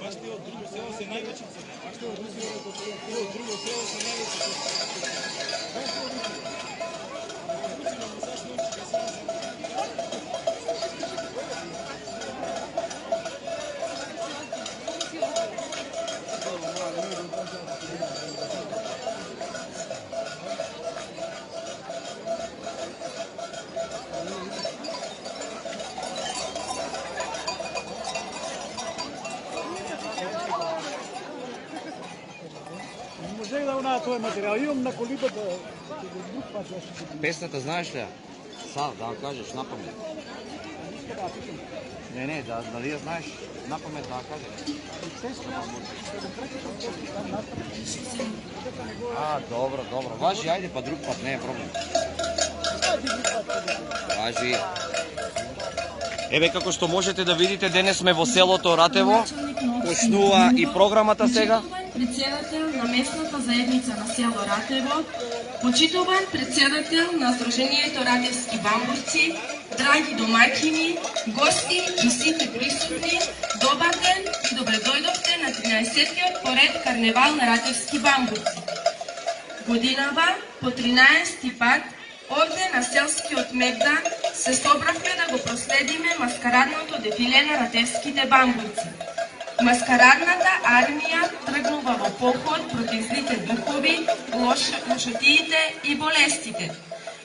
Baš ti od drugo selo se najveći cene. Baš ti od drugo selo se najveći можех да унаја тој материјал. Имам на колибата друг пат. Песната знаеш ли ја? Сав, да кажеш напамет. Не, дали ја знаеш напамет да кажеш? Добро. Важи, ајде па друг пат, не е проблем. Важи. Еве како што можете да видите, денес сме во селото Ратево. Почнува и програмата сега. Председател на местната заедница на село Ратево, почитуван председател на Сдруженијето Ратевски бамбурци, драги домаќини, гости и сите присутни, добар ден и добре дојдовте на 13-тиот поред карневал на Ратевски бамбурци. Годинава, по 13-ти пат, овде на селскиот Мегдан се собравме да го проследиме маскарадното дефиле на Ратевските бамбурци. Маскарадната армија тргнува во поход против злите духови, лошотиите и болестите.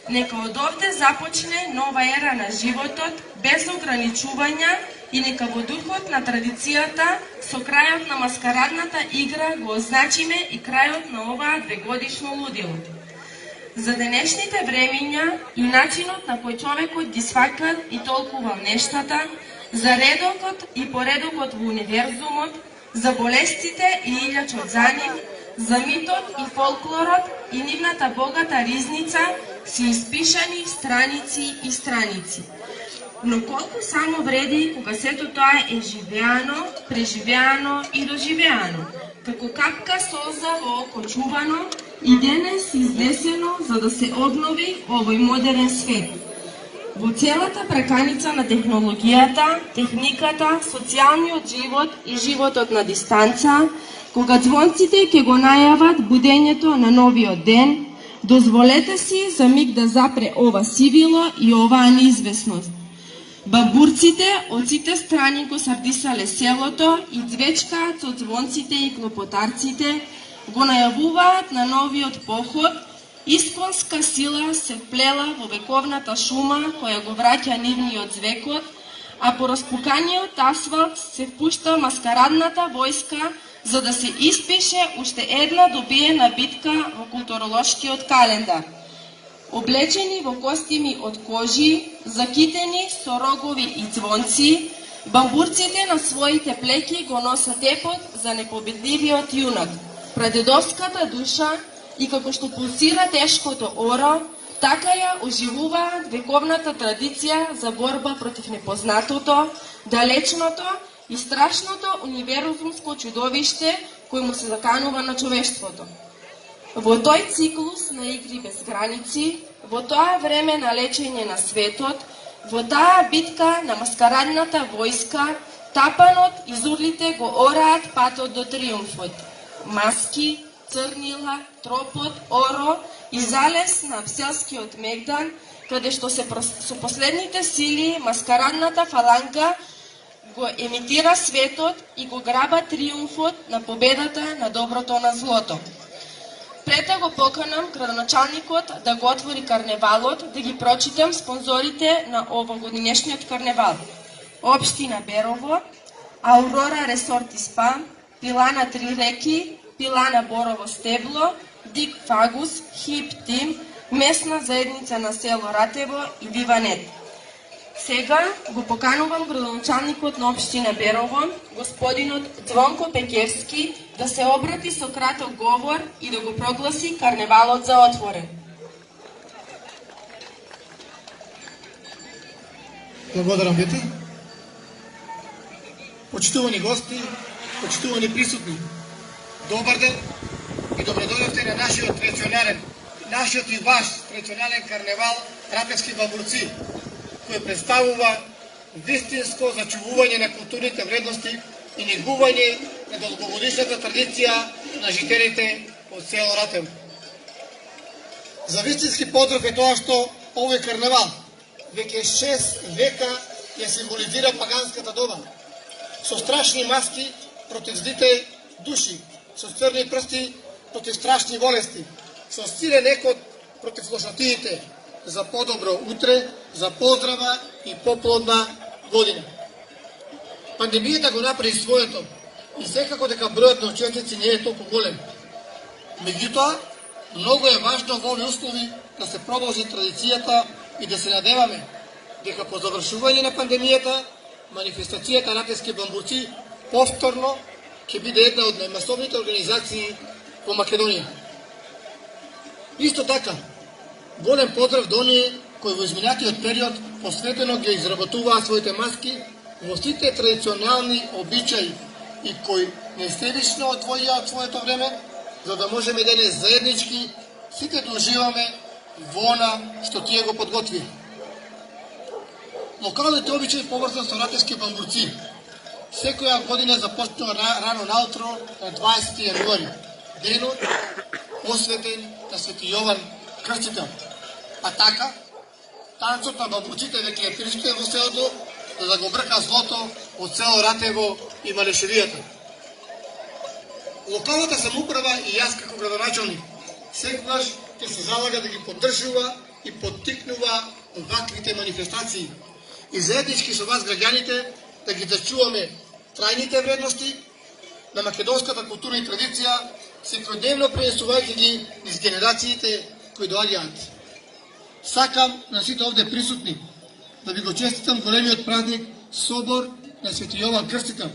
Нека од овде започне нова ера на животот, без ограничувања и нека во духот на традицијата со крајот на маскарадната игра го означиме и крајот на оваа двегодишно лудило. За денешните времиња и начинот на кој човекот ги свака и толкува нештата, за редокот и поредокот во универзумот, за болестите и илјачот за нив, за митот и фолклорот и нивната богата ризница се испишани страници и страници. Но колку само вреди кога сето тоа е живеано, преживеано и доживеано, како капка солза во око чувано и денес изнесено за да се обнови овој модерен свет. Во целата преканица на технологијата, техниката, социјалниот живот и животот на дистанца, кога звонците ќе го најават будењето на новиот ден, дозволете си за миг да запре ова сивило и оваа неизвестност. Бамбурците од сите страни го сардисале селото и звечкаат со звонците и клопотарците, го најавуваат на новиот поход. Исконска сила се вплела во вековната шума која го враќа нивниот звекот, а по распуканиот асфалт се впушта маскарадната војска за да се испише уште една добиена битка во културолошкиот календар. Облечени во костими од кожи, закитени со рогови и звонци, бамбурците на своите плеки го носат епот за непобедливиот јунак, прадедовската душа. И како што пулсира тешкото оро, така ја оживуваат вековната традиција за борба против непознатото, далечното и страшното универзумско чудовиште кој му се заканува на човештвото. Во тој циклус на игри без граници, во тоа време на лечење на светот, во таа битка на маскарадната војска, тапанот и зурлите го ораат патот до триумфот. Маски, црнила, тропот, оро и залез на селскиот Мегдан, каде што се со последните сили маскарадната фаланга го емитира светот и го граба триумфот на победата на доброто на злото. Пред да го поканам градоначалникот да го отвори карневалот, да ги прочитам спонзорите на овогодишниот карневал. Општина Берово, Аурора Ресорт и Спа, Пилана Три реки, Пилана Борово стебло, Дик Фагус, Хип Тим, местна заедница на село Ратево и Виванет. Сега го поканувам градоначалникот на општина Берово, господинот Звонко Пекевски, да се обрати со краток говор и да го прогласи карневалот за отворен. Благодарам, Бети. Почитувани гости, почитувани присутни, добар ден и добродојдовте на нашиот и ваш традиционален карневал Ратевски бамбурци, кој представува вистинско зачувување на културните вредности и негување на долгогодишната традиција на жителите од село Ратево. За вистински поздрав е тоа што овој карневал веќе 6 века ја символизира паганската доба, со страшни маски против злите души, со црни прсти против страшни болести, со силен екот против лошотиите, за подобро утре, за поздрава и поплодна година. Пандемијата го направи своето и секако дека бројот на учесници не е толку голем. Меѓутоа, многу е важно во овие услови да се продолжи традицијата и да се надеваме дека по завршување на пандемијата манифестацијата Ратевски бамбурци повторно ќе биде една од најмасовните организации во Македонија. Исто така, голем поздрав до оние кои во изминатиот период посветено ги изработуваа своите маски во сите традиционални обичаи и кои несебично одвоија од своето време, за да можеме денес заеднички сите да уживаме во она што тие го подготви. Локалните обичаи поврзани со Ратевски бамбурци секоја година започнува рано наутро на 20 јануари, денот посветен на Свети Јован Крстител. А така, танцот на бамбурците веќе е присутен во селото, за да го брка злото од село Ратево и Малешевијата. Локалната самоуправа и јас како градоначалник секогаш ќе се залага да ги поддржува и поттикнува ваквите манифестации и заеднички со вас граѓаните да ги зачуваме трајните вредности на македонската култура и традиција, секојдневно пренесувајќи ги низ генерациите кои доаѓаат. Сакам на сите овде присутни да ви го честитам големиот празник Собор на Свети Јован Крстител,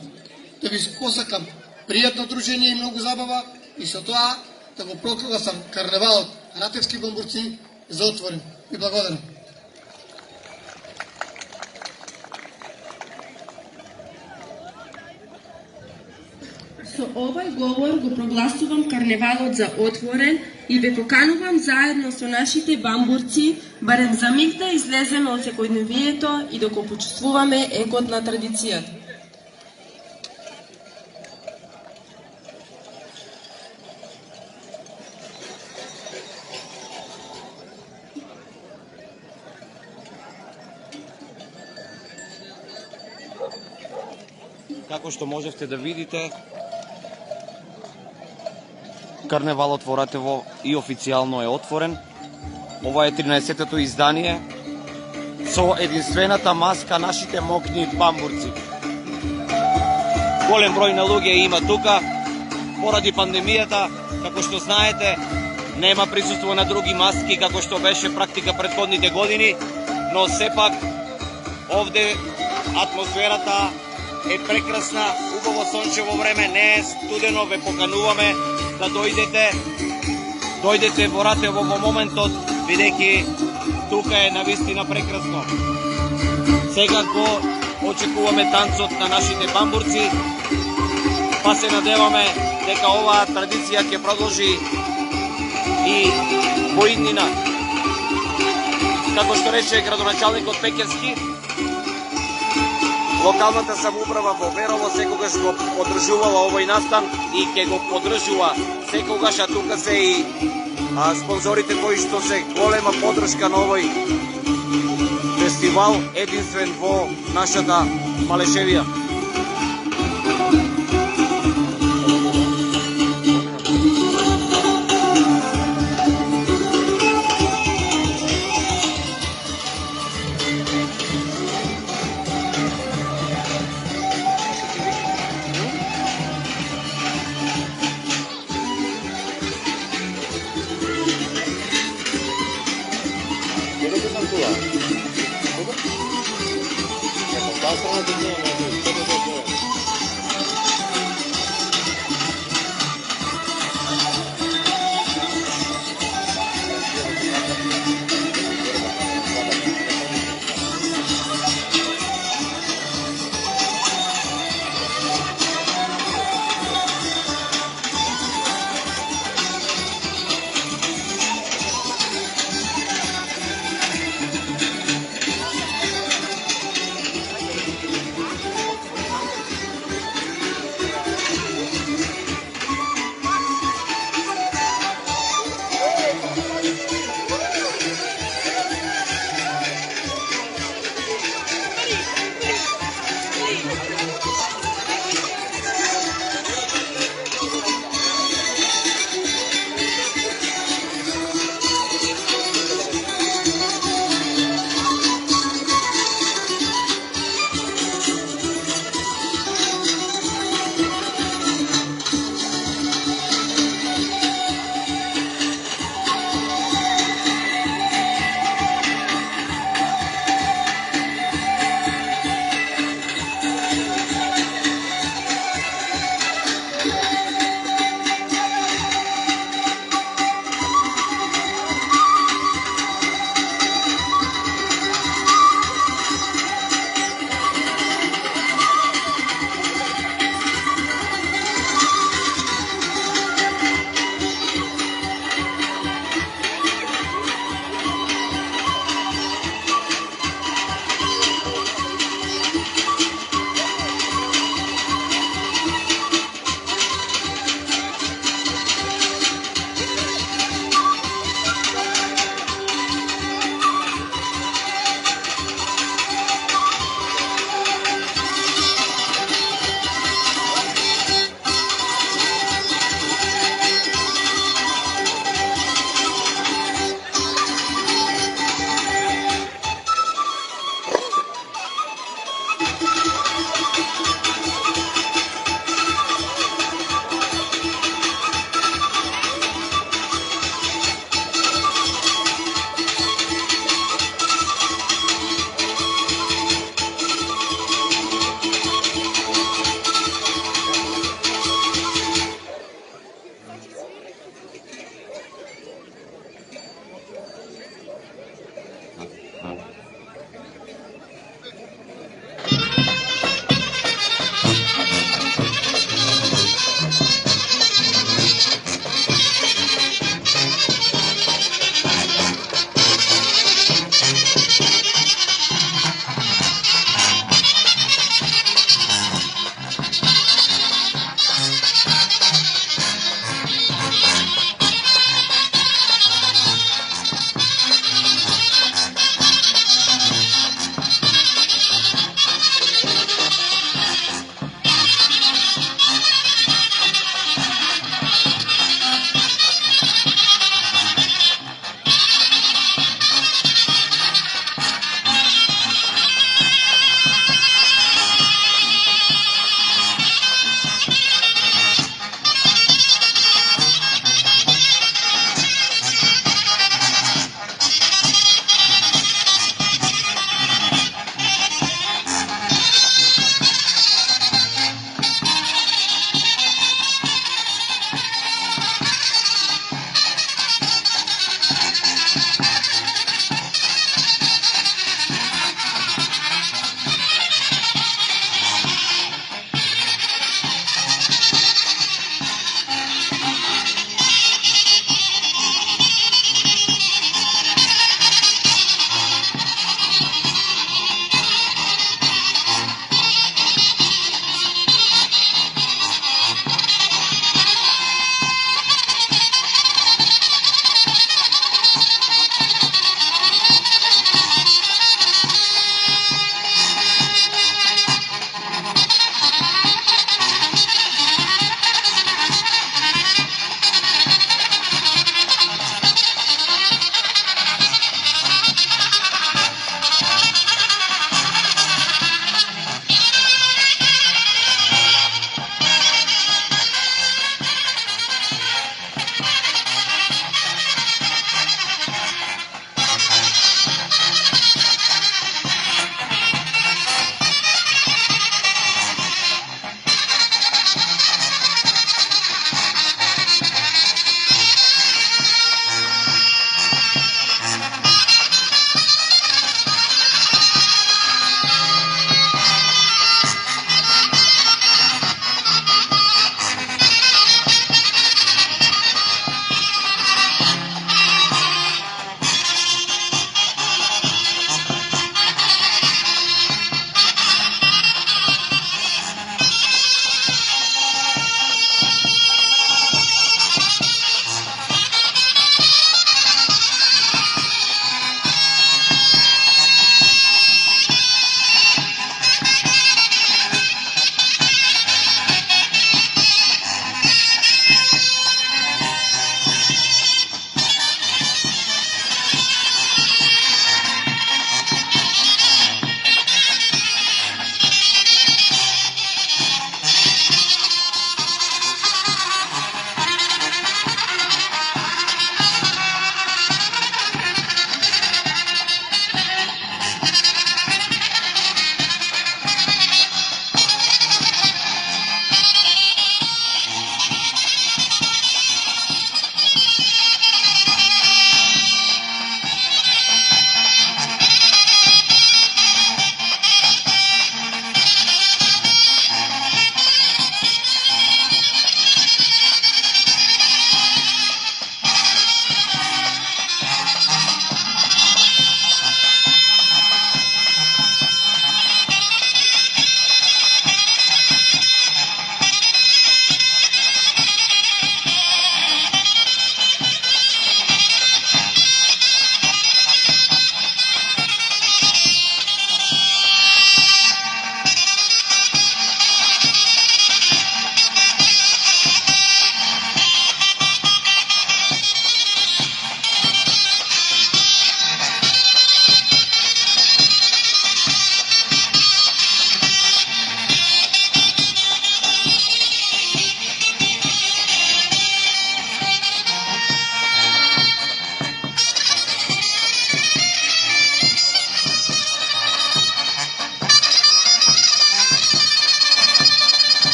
да ви посакам пријатно дружење и многу забава и со тоа да го прогласам карневалот Ратевски бамбурци за отворен. И благодарам. Со овој говор го прогласувам карневалот за отворен и ве поканувам заедно со нашите бамбурци барем за миг да излеземе од секојдневието и да го почувствуваме екот на традицијата. Како што можевте да видите, карневалот во Ратево и официјално е отворен. Ова е 13-тото издание со единствената маска нашите мокни бамбурци. Голем број на луѓе има тука. Поради пандемијата, како што знаете, нема присуство на други маски како што беше практика претходните години, но сепак овде атмосферата е прекрасна, убаво сончево време, не е студено, ве покануваме да дојдете во Ратево во моментот, бидејќи тука е навистина прекрасно. Сега го очекуваме танцот на нашите бамбурци, па се надеваме дека оваа традиција ќе продолжи и во иднина. Како што рече градоначалникот Пекерски, локалната самоуправа во Верово секогаш го поддржувала овој настан и ќе го поддржува секогаш, а тука се и спонзорите кои што се голема поддршка на овој фестивал единствен во нашата Малешевија.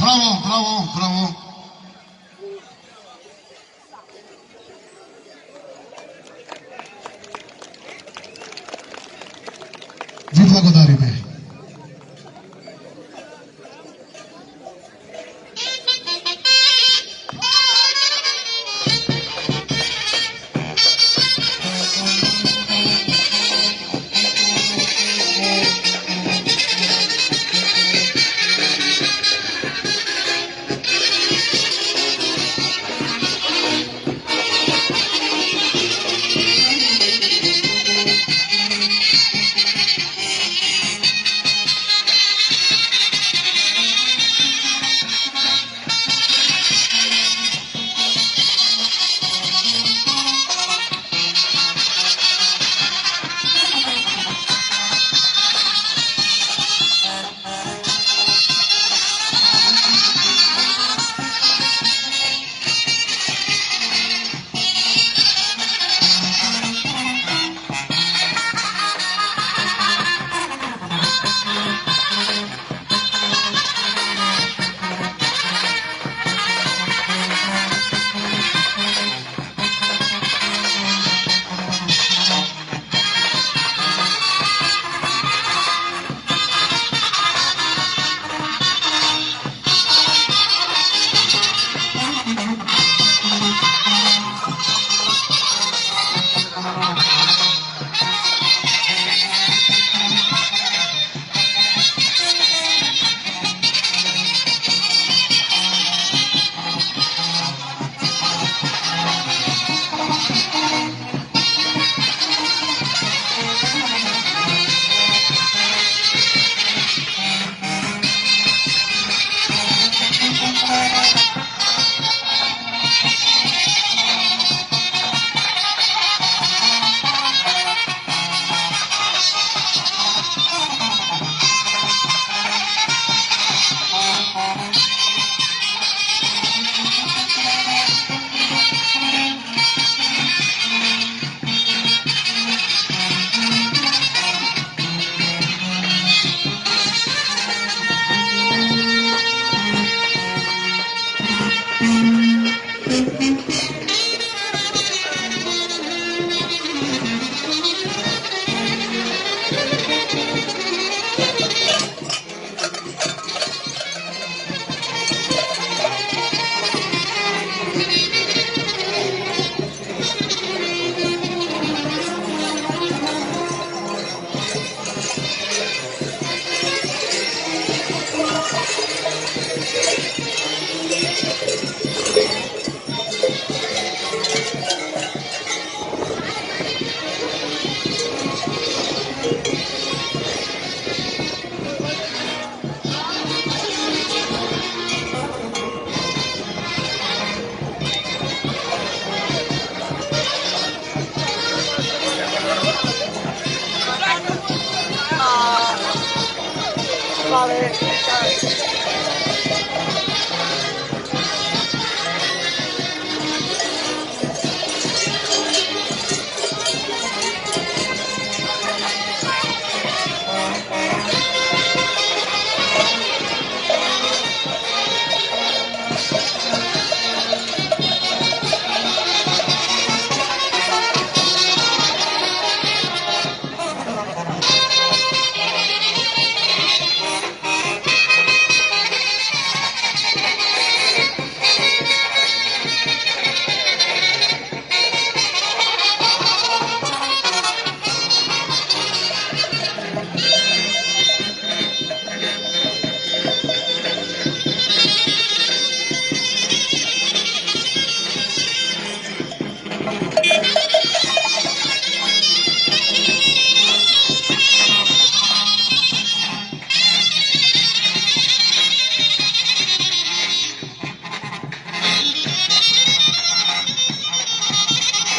Браво, браво, браво. Ви благодариме.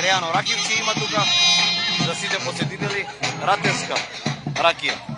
Греано ракијче има тука за сите посетители, ратевска ракија.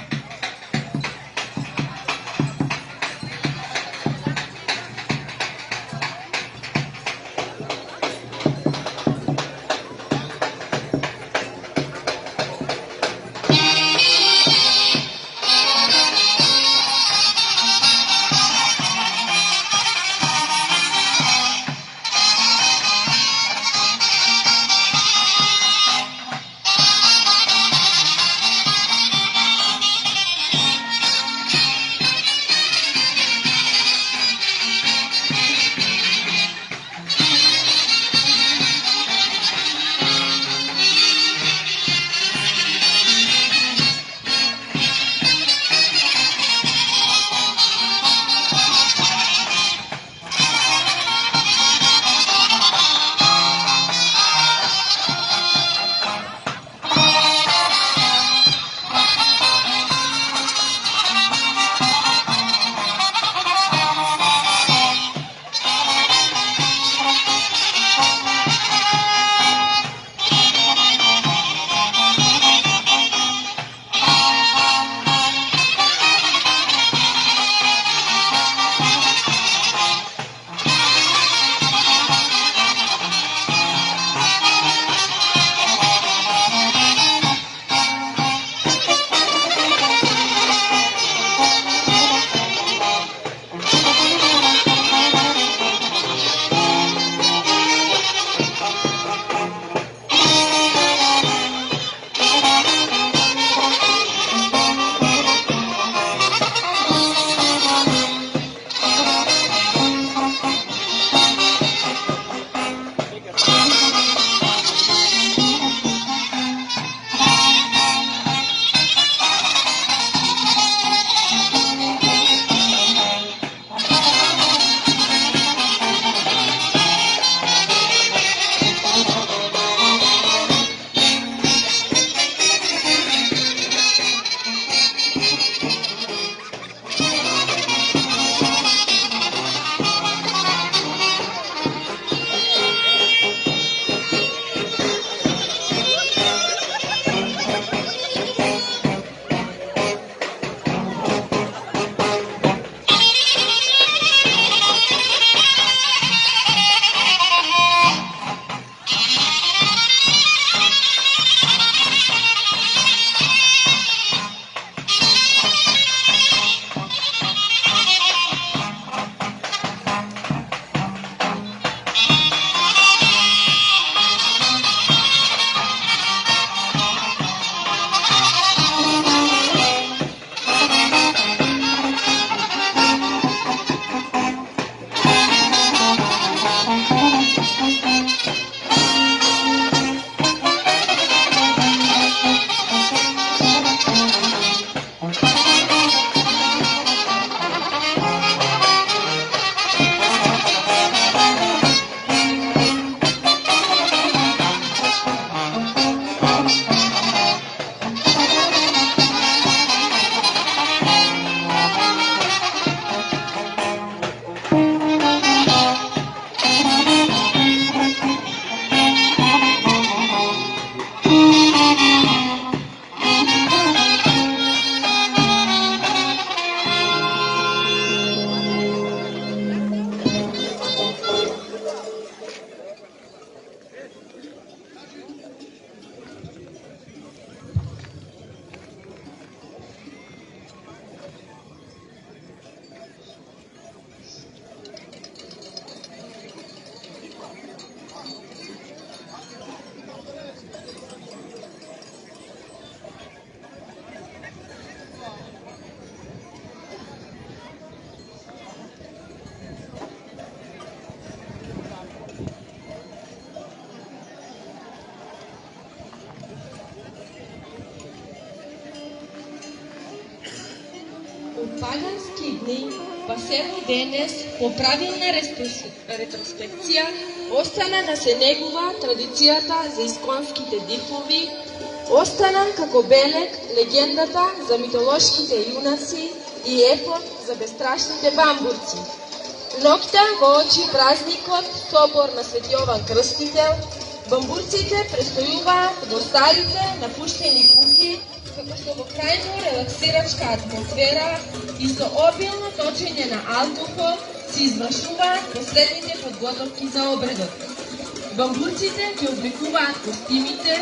балкански дни, па сено денес, по правилна ретроспекција, остана да се негува традицијата за исконските дифови, остана како белег легендата за митолошките јунаци и епот за бестрашните бамбурци. Ноќта во очи празникот собор на Свети Јован Крстител, бамбурците престојуваат во старите напуштени куќи, како што во крајно релаксирачка атмосфера и со обилно точење на алкохол се извршуваат последните подготовки за обредот. Бамбурците ќе обликуваат костимите,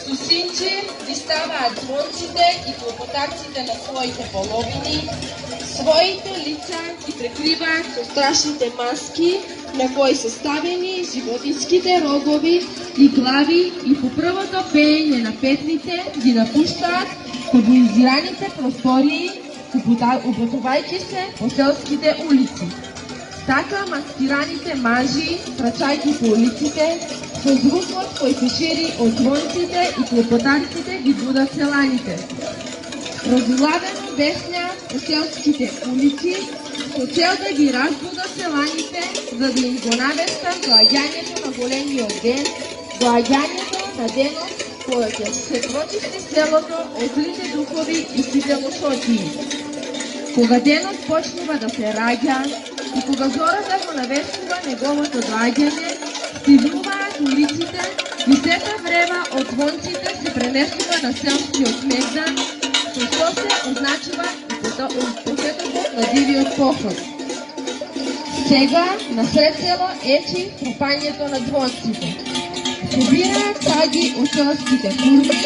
со синче ги ставаат звонците и клопотарците на своите половини, своите лица ги прекриваат со страшните маски, на кои се ставени животинските рогови и глави и по првото пеење на петните ги напуштаат табуизираните простории, упатувајќи се по селските улици. Така маскираните мажи, трчајќи по улиците, со звукот кој се шири од звонците и клопотарците ги будат селаните. Разулавено беснеат по селските улици, со цел да ги разбудат селаните, за да им го навестат доаѓањето на големиот ден, доаѓањето на денот кој ќе се прочисти селото од злите духови и сите лошоти. Кога денот почнува да се раѓа и кога зората го навестува неговото доаѓање, стигнуваат улиците и сета врева од звонците се преместува на селскиот мегдан, со што се означува и посетокот на дивиот поход. Сега на сред село ечи трупањето на звонците. Собираат саѓи од селските фурми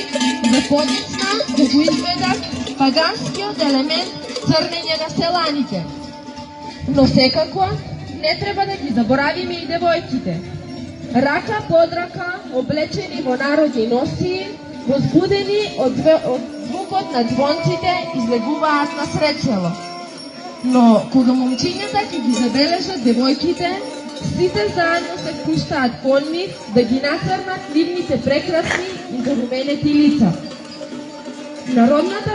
за подицна да го изведат паганскиот елемент црнење на селаните. Но секако не треба да ги заборавиме и девојките. Рака под рака, облечени во народни носи, возбудени од звукот на звонците, излегуваат на сред село. Но кога момчињата ќе ги забележат девојките, сите заедно се впуштаат кон нив да ги нацрнат нивните прекрасни и заруменети лица. Народната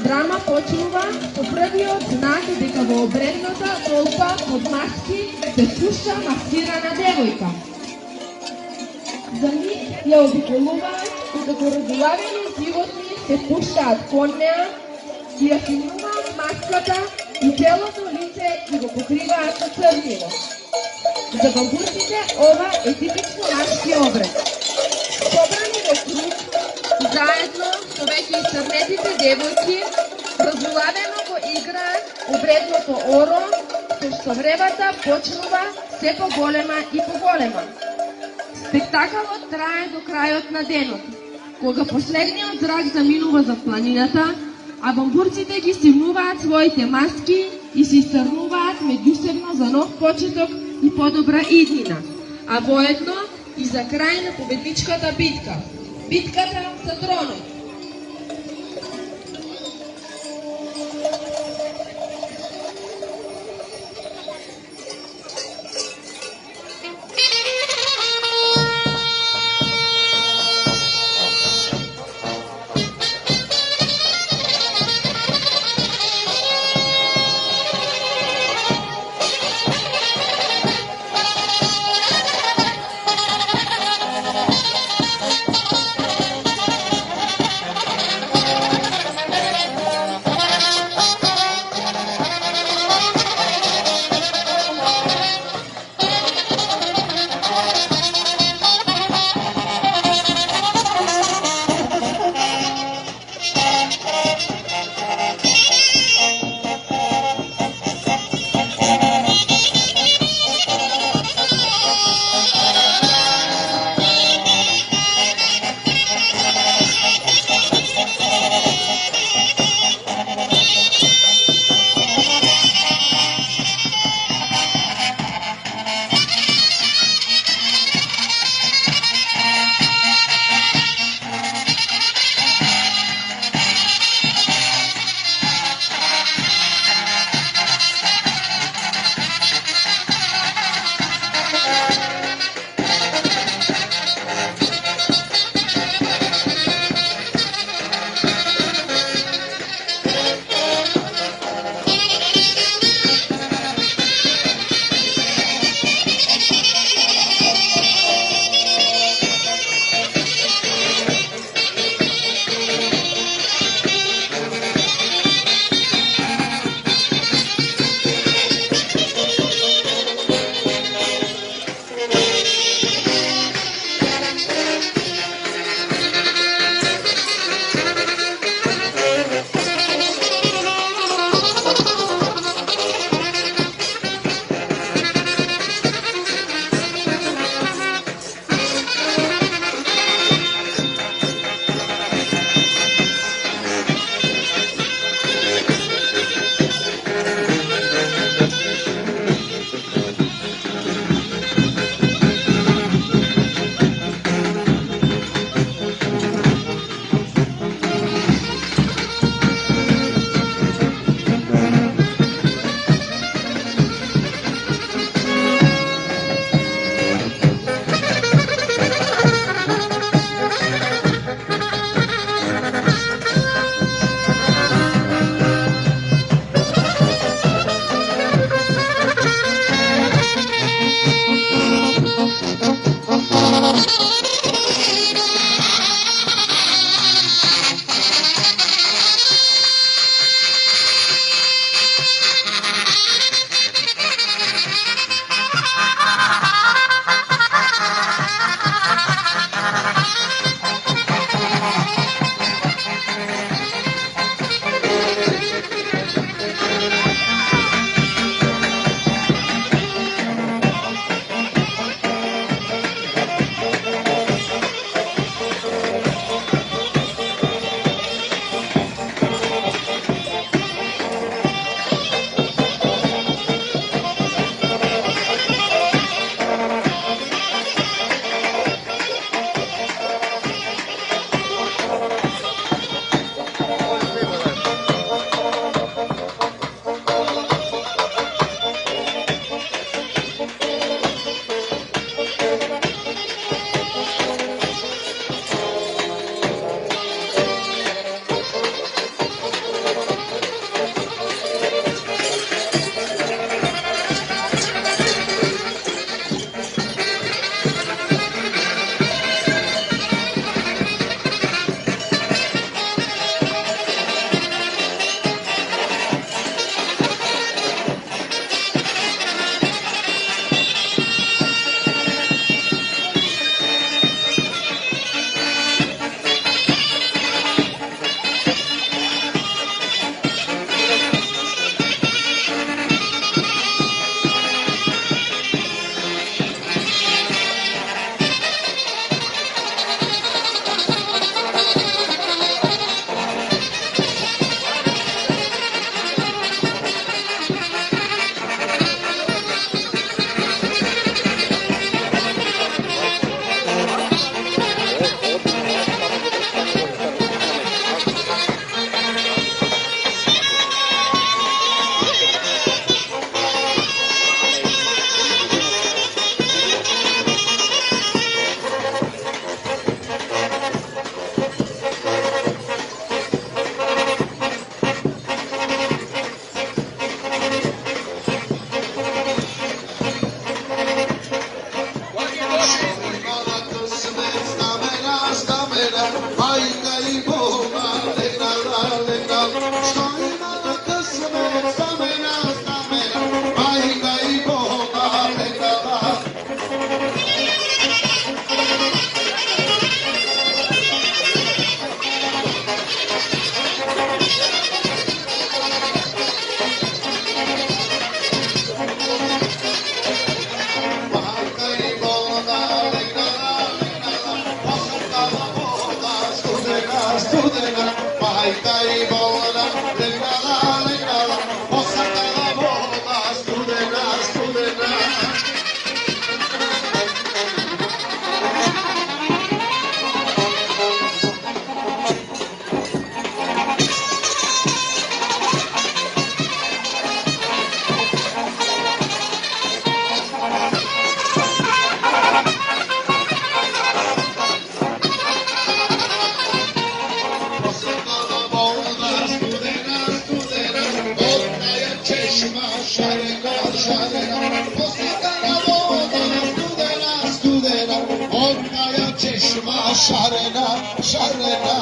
драма почнува со првиот знак дека во обредната толпа од маски се впушта маскирана девојка. За миг ја обиколуваат и како разулавени животни се впуштаат кон неа и ја филмуваат маската и целото лице и го покриваат со црнило. За бамбурците ова е типично машки обред. Собрани во круг, заедно со веќе исцрнетите девојки, разулавено го играат обредното оро, со што вревата почнува се поголема и поголема. Спектакалот трае до крајот на денот, кога последниот зрак заминува за планината, а бамбурците ги стигнуваат своите маски и се исцрнуваат меѓусебно за нов почеток и подобра иднина, а воедно и за крај на победничката битка, битката за тронот. čeşma šarena, šarena, poslikana voda, studena, studena, od moja čeşma šarena, šarena.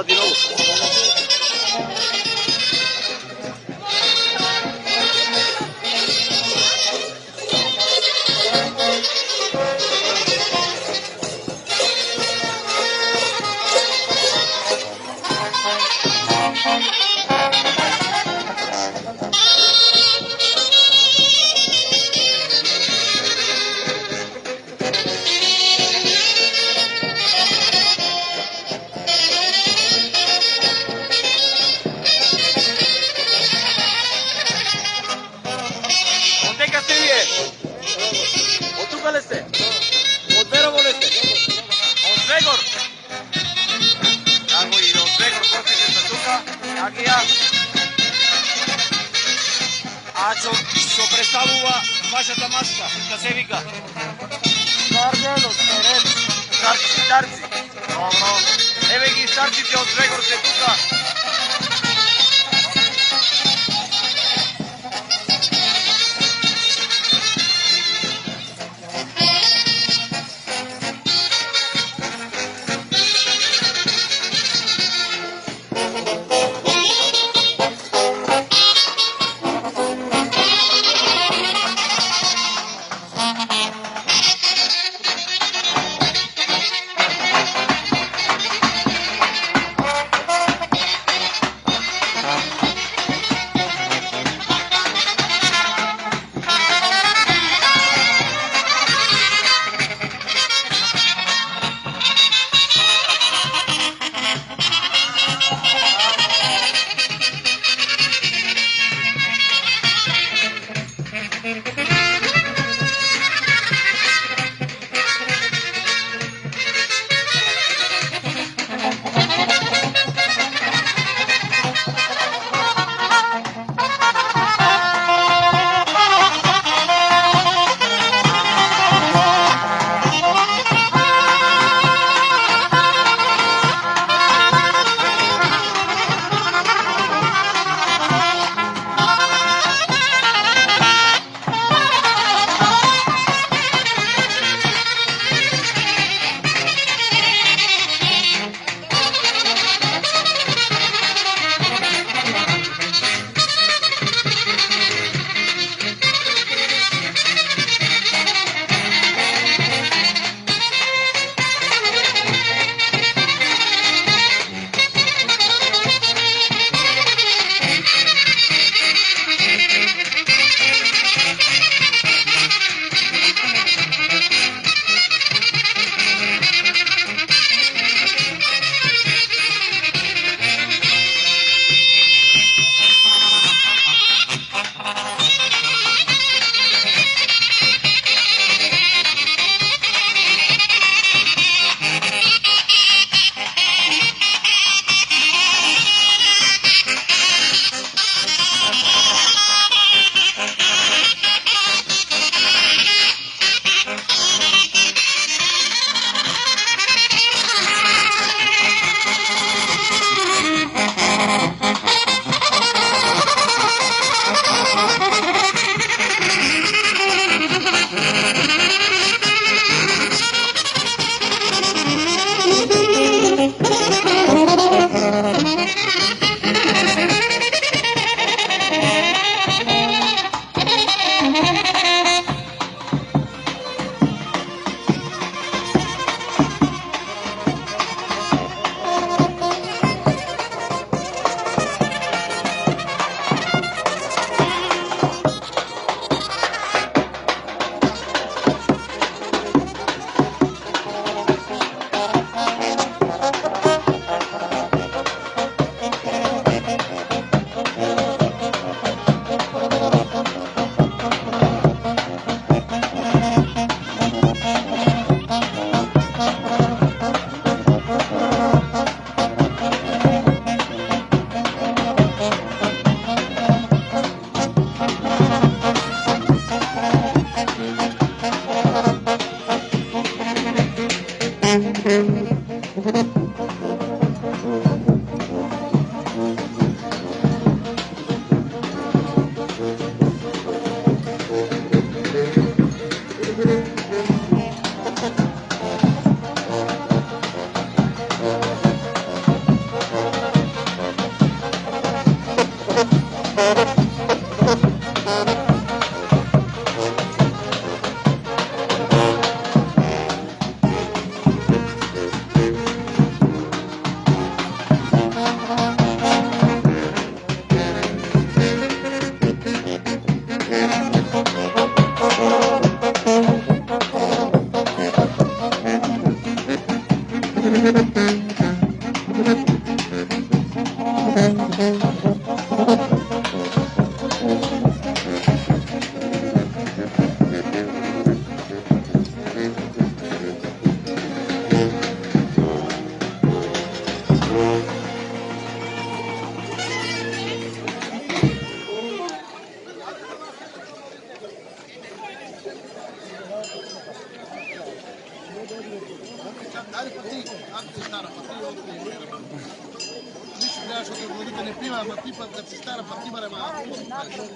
di nuovo. Ondeka ste вие? Од тука ли сте? Од Верово ли сте? Од Звегор? Како и од Звегор гостите са тука, Агија. А што представува вашата маска? Ка се вика? Кардело, Терен. Старци. Добро. Еве ги старците од Звегор се тука.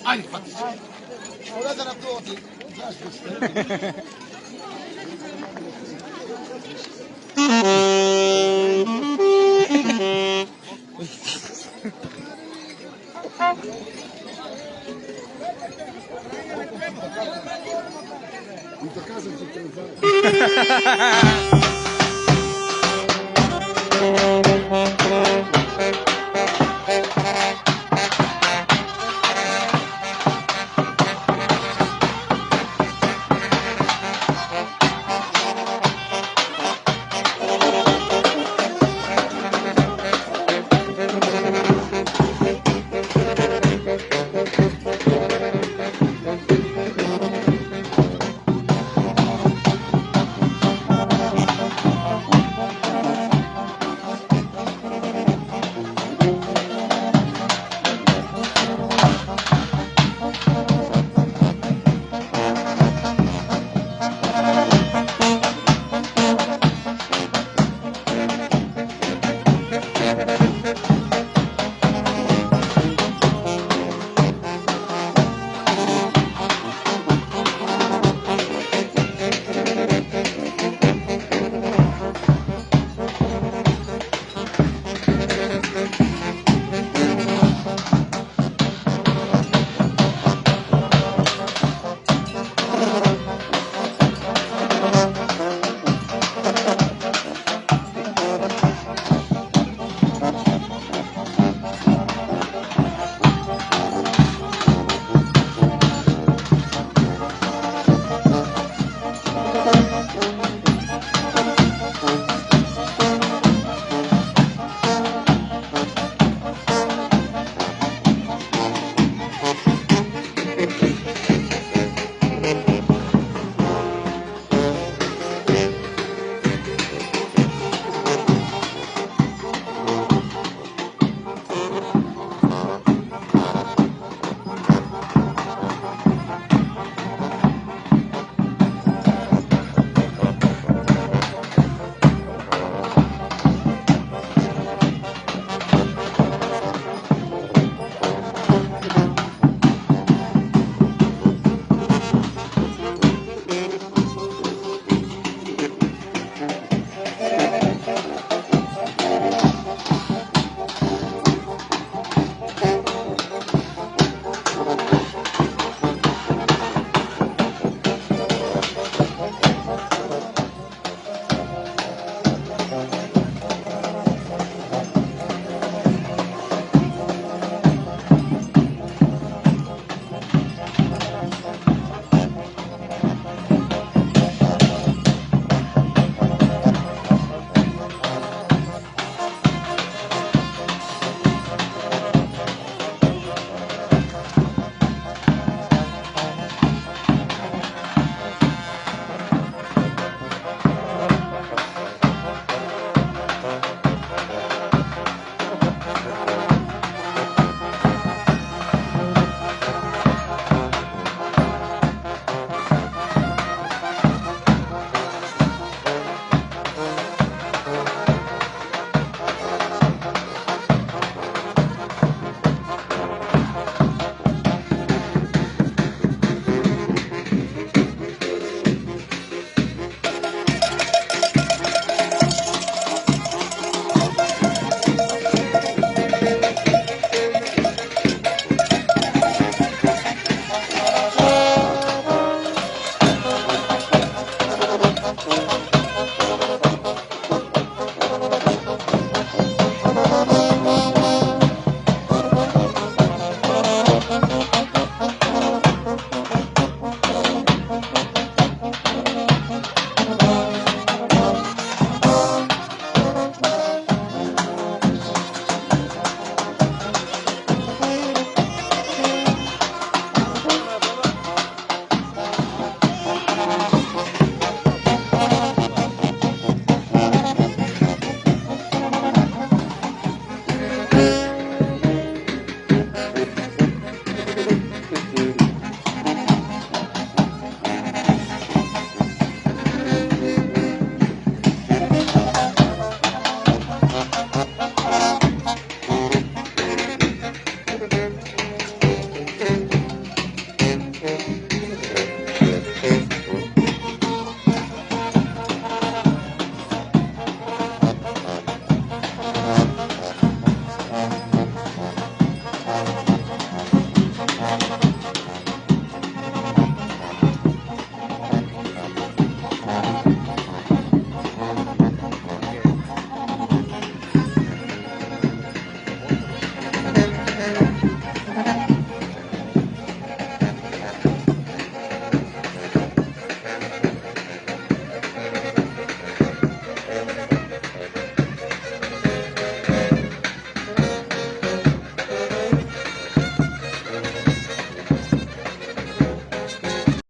Ajde, Fatić. Ora da naproti. Zašto? I to kažem ti to.